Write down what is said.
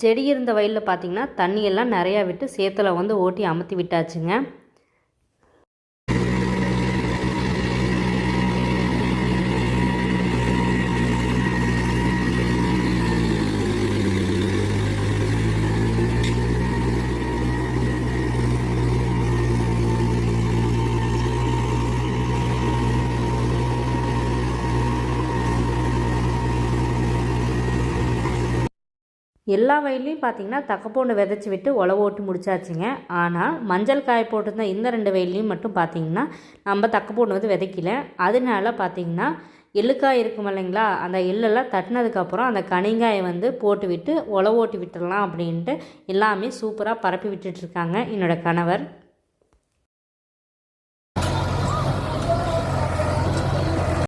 செடி இருந்த வயலில் பார்த்திங்கன்னா தண்ணியெல்லாம் நிறையா விட்டு சேத்துல வந்து ஓட்டி அமுத்தி விட்டாச்சுங்க. எல்லா வயல்லையும் பார்த்திங்கன்னா தக்கப்பூண்டு விதைச்சி விட்டு உழவு ஓட்டி முடிச்சாச்சுங்க. ஆனால் மஞ்சள் காய போட்டிருந்த இந்த 2 வயல்லையும் மட்டும் பார்த்திங்கன்னா நம்ம தக்கப்பூண்டு வந்து விதைக்கல. அதனால பார்த்திங்கன்னா எள்ளுக்காய் இருக்கும் இல்லைங்களா, அந்த எள்ளெல்லாம் தட்டினதுக்கப்புறம் அந்த கனிங்காயை வந்து போட்டு விட்டு உழவு ஓட்டி விட்டுடலாம் அப்படின்ட்டு எல்லாமே சூப்பராக பரப்பி விட்டுட்ருக்காங்க என்னோடய கணவர்.